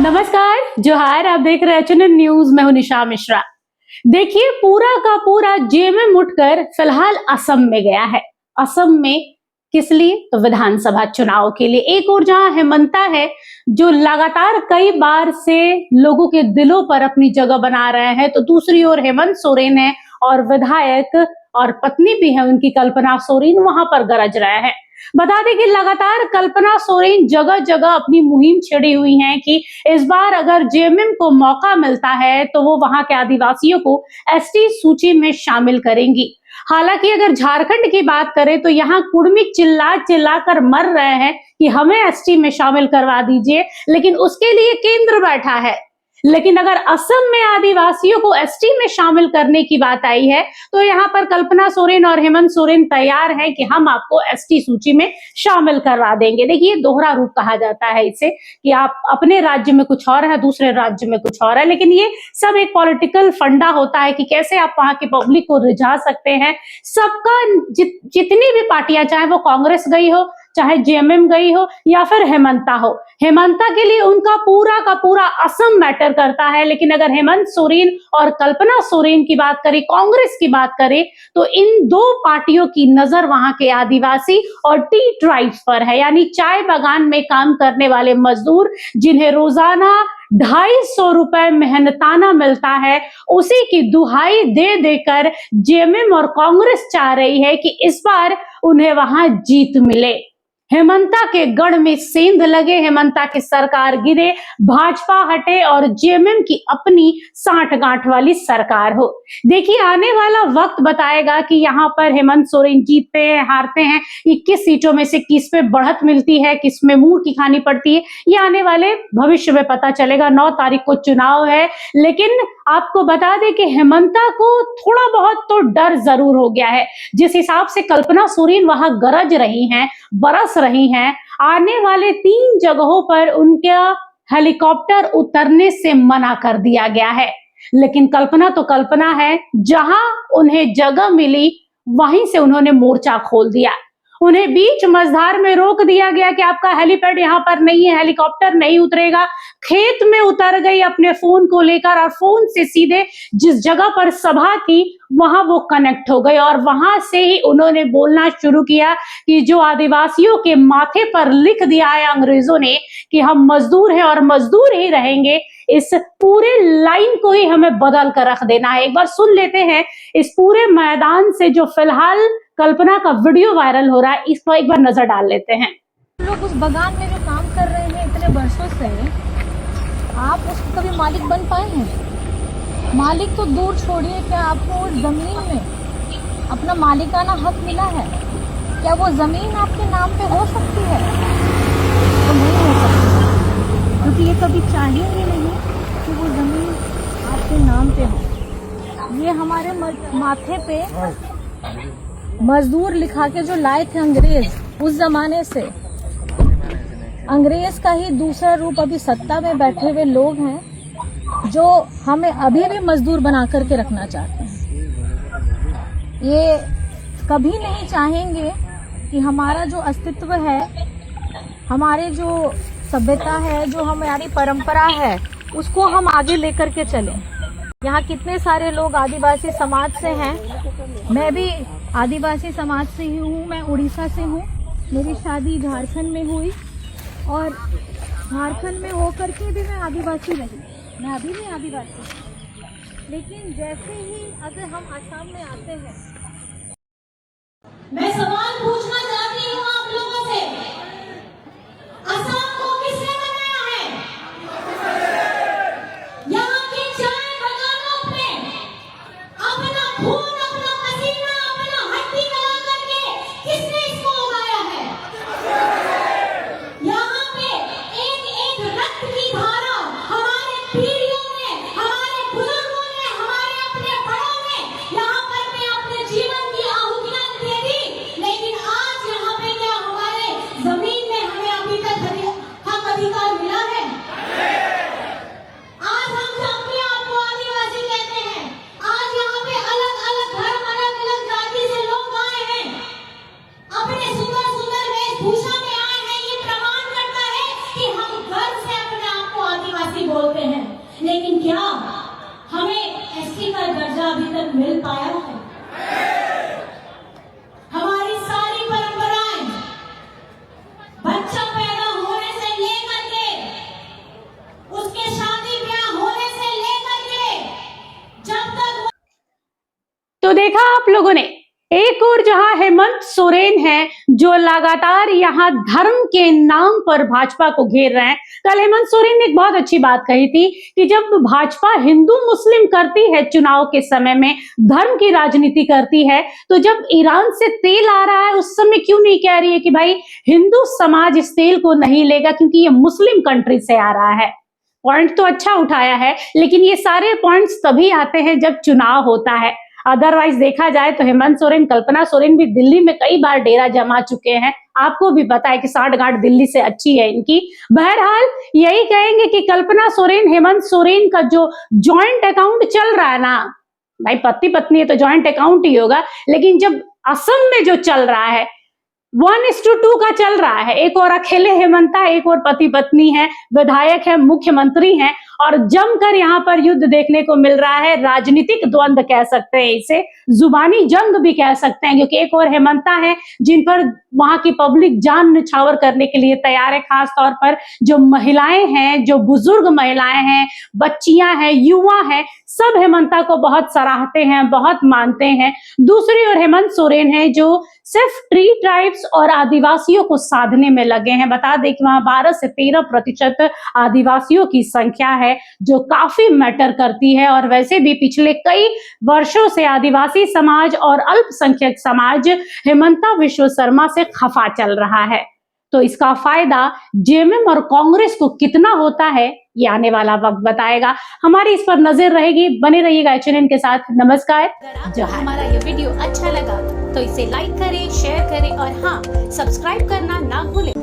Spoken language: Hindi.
नमस्कार, जोहार। आप देख रहे हैं एचएनएन न्यूज। मैं हूं निशा मिश्रा। देखिए, पूरा का पूरा जेएमएम उठकर फिलहाल असम में गया है। असम में किस लिए? तो विधानसभा चुनाव के लिए। एक और जहां हेमंता है, जो लगातार कई बार से लोगों के दिलों पर अपनी जगह बना रहे हैं, तो दूसरी ओर हेमंत सोरेन है और विधायक और पत्नी भी है उनकी, कल्पना सोरेन, वहां पर गरज रहे हैं। बता दें कि लगातार कल्पना सोरेन जगह जगह अपनी मुहिम छेड़ी हुई हैं कि इस बार अगर जेएमएम को मौका मिलता है तो वो वहां के आदिवासियों को एसटी सूची में शामिल करेंगी। हालांकि अगर झारखंड की बात करें तो यहाँ कुर्मी चिल्ला चिल्ला कर मर रहे हैं कि हमें एसटी में शामिल करवा दीजिए, लेकिन उसके लिए केंद्र बैठा है। लेकिन अगर असम में आदिवासियों को एसटी में शामिल करने की बात आई है तो यहाँ पर कल्पना सोरेन और हेमंत सोरेन तैयार हैं कि हम आपको एसटी सूची में शामिल करवा देंगे। देखिए, दोहरा रूप कहा जाता है इसे कि आप अपने राज्य में कुछ और है, दूसरे राज्य में कुछ और है, लेकिन ये सब एक पॉलिटिकल फंडा होता है कि कैसे आप वहां की पब्लिक को रिझा सकते हैं। सबका जितनी भी पार्टियां, चाहे वो कांग्रेस गई हो, चाहे जेएमएम गई हो या फिर हेमंता हो, हेमंता के लिए उनका पूरा का पूरा असम मैटर करता है। लेकिन अगर हेमंत सोरेन और कल्पना सोरेन की बात करें, कांग्रेस की बात करें, तो इन दो पार्टियों की नजर वहां के आदिवासी और टी ट्राइब्स पर है, यानी चाय बागान में काम करने वाले मजदूर जिन्हें रोजाना 250 रुपए मेहनताना मिलता है, उसी की दुहाई दे देकर जेएमएम और कांग्रेस चाह रही है कि इस बार उन्हें वहां जीत मिले। हेमंता के गढ़ में सेंध लगे, हेमंता की सरकार गिरे, भाजपा हटे और जेएमएम की अपनी साठ गांठ वाली सरकार हो। देखिए, आने वाला वक्त बताएगा कि यहाँ पर हेमंत सोरेन जीतते हैं, हारते हैं, 21 सीटों में से किस पे बढ़त मिलती है, किस में मुंह की खानी पड़ती है, ये आने वाले भविष्य में पता चलेगा। 9 तारीख को चुनाव है, लेकिन आपको बता दें कि हेमंता को थोड़ा बहुत तो डर जरूर हो गया है। जिस हिसाब से कल्पना सोरेन वहां गरज रही हैं, बरस रही हैं, आने वाले 3 जगहों पर उनका हेलीकॉप्टर उतरने से मना कर दिया गया है। लेकिन कल्पना तो कल्पना है, जहां उन्हें जगह मिली वहीं से उन्होंने मोर्चा खोल दिया। उन्हें बीच मझधार में रोक दिया गया कि आपका हेलीपैड यहाँ पर नहीं है, हेलीकॉप्टर नहीं उतरेगा। खेत में उतर गई अपने फोन को लेकर और फोन से सीधे जिस जगह पर सभा थी वहां वो कनेक्ट हो गए और वहां से ही उन्होंने बोलना शुरू किया कि जो आदिवासियों के माथे पर लिख दिया है अंग्रेजों ने कि हम मजदूर हैं और मजदूर ही रहेंगे, इस पूरे लाइन को ही हमें बदल कर रख देना है। एक बार सुन लेते हैं इस पूरे मैदान से जो फिलहाल कल्पना का वीडियो वायरल हो रहा है, इस पर एक बार नजर डाल लेते हैं। लोग उस बगान में जो काम कर रहे हैं इतने वर्षों से, आप उसको कभी मालिक बन पाए हैं? मालिक तो दूर छोड़िए, क्या आपको उस जमीन में अपना मालिकाना हक मिला है? क्या वो जमीन आपके नाम पे हो सकती है? तो नहीं हो सकती, क्योंकि ये कभी चाहेंगे नहीं कि वो जमीन आपके नाम पे हो। ये हमारे माथे पे मजदूर लिखा के जो लाए थे अंग्रेज, उस जमाने से अंग्रेज का ही दूसरा रूप अभी सत्ता में बैठे हुए लोग हैं जो हमें अभी भी मजदूर बना करके रखना चाहते हैं। ये कभी नहीं चाहेंगे कि हमारा जो अस्तित्व है, हमारे जो सभ्यता है, जो हमारी परंपरा है, उसको हम आगे लेकर के चलें। यहाँ कितने सारे लोग आदिवासी समाज से हैं, मैं भी आदिवासी समाज से ही हूँ, मैं उड़ीसा से हूँ। मेरी शादी झारखंड में हुई और झारखंड में होकर के भी मैं आदिवासी रही, मैं अभी भी आदिवासी हूँ। लेकिन जैसे ही अगर हम असम में आते हैं, मैं सवाल पूछना चाहती हूँ आप लोगों से, असम को किसने बनाया है? यहाँ की चाय बागानों पे अपना खून, अपना पसीना, अपना हड्डी गला करके किसने इसको उगाया है? यहाँ पे एक एक रक्त की धारा हमारे पीढ़ियों ने, हमारे बुजुर्गों ने, हमारे अपने बड़ों ने यहाँ पर अपने जीवन की आहुतियां दे दी, लोगों ने। एक और जहां हेमंत सोरेन है जो लगातार यहां धर्म के नाम पर भाजपा को घेर रहे हैं। कल हेमंत सोरेन ने एक बहुत अच्छी बात कही थी कि जब भाजपा हिंदू मुस्लिम करती है चुनाव के समय में, धर्म की राजनीति करती है, तो जब ईरान से तेल आ रहा है उस समय क्यों नहीं कह रही है कि भाई हिंदू समाज इस तेल को नहीं लेगा क्योंकि ये मुस्लिम कंट्री से आ रहा है। पॉइंट तो अच्छा उठाया है, लेकिन ये सारे पॉइंट्स तभी आते हैं जब चुनाव होता है। अदरवाइज देखा जाए तो हेमंत सोरेन, कल्पना सोरेन भी दिल्ली में कई बार डेरा जमा चुके हैं। आपको भी पता है कि साठगांठ दिल्ली से अच्छी है इनकी। बहरहाल यही कहेंगे कि कल्पना सोरेन, हेमंत सोरेन का जो जॉइंट अकाउंट चल रहा है ना, भाई पति पत्नी है तो जॉइंट अकाउंट ही होगा, लेकिन जब असम में जो चल रहा है 1:2 का चल रहा है, एक और अकेले हेमंता, एक और पति पत्नी है, विधायक है, मुख्यमंत्री हैं, और जमकर यहाँ पर युद्ध देखने को मिल रहा है। राजनीतिक द्वंद्व कह सकते हैं इसे, जुबानी जंग भी कह सकते हैं, क्योंकि एक और हेमंता है जिन पर वहां की पब्लिक जान निछावर करने के लिए तैयार है। खास तौर पर जो महिलाएं हैं, जो बुजुर्ग महिलाएं हैं, बच्चियां हैं, युवा हैं, सब हेमंता को बहुत सराहते हैं, बहुत मानते हैं। दूसरी ओर हेमंत सोरेन है जो सिर्फ ट्री ट्राइब्स और आदिवासियों को साधने में लगे हैं। बता दें कि वहां 12 से 13% आदिवासियों की संख्या है जो काफी मैटर करती है, और वैसे भी पिछले कई वर्षों से आदिवासी समाज और अल्पसंख्यक समाज हेमंता विश्व शर्मा से खफा चल रहा है। तो इसका फायदा जेएमएम और कांग्रेस को कितना होता है ये आने वाला वक्त बताएगा। हमारी इस पर नजर रहेगी। बने रहिएगा एचएनएन के साथ। नमस्कार। अगर आपको हमारा ये वीडियो अच्छा लगा तो इसे लाइक करें, शेयर करें और हाँ, सब्सक्राइब करना ना भूलें।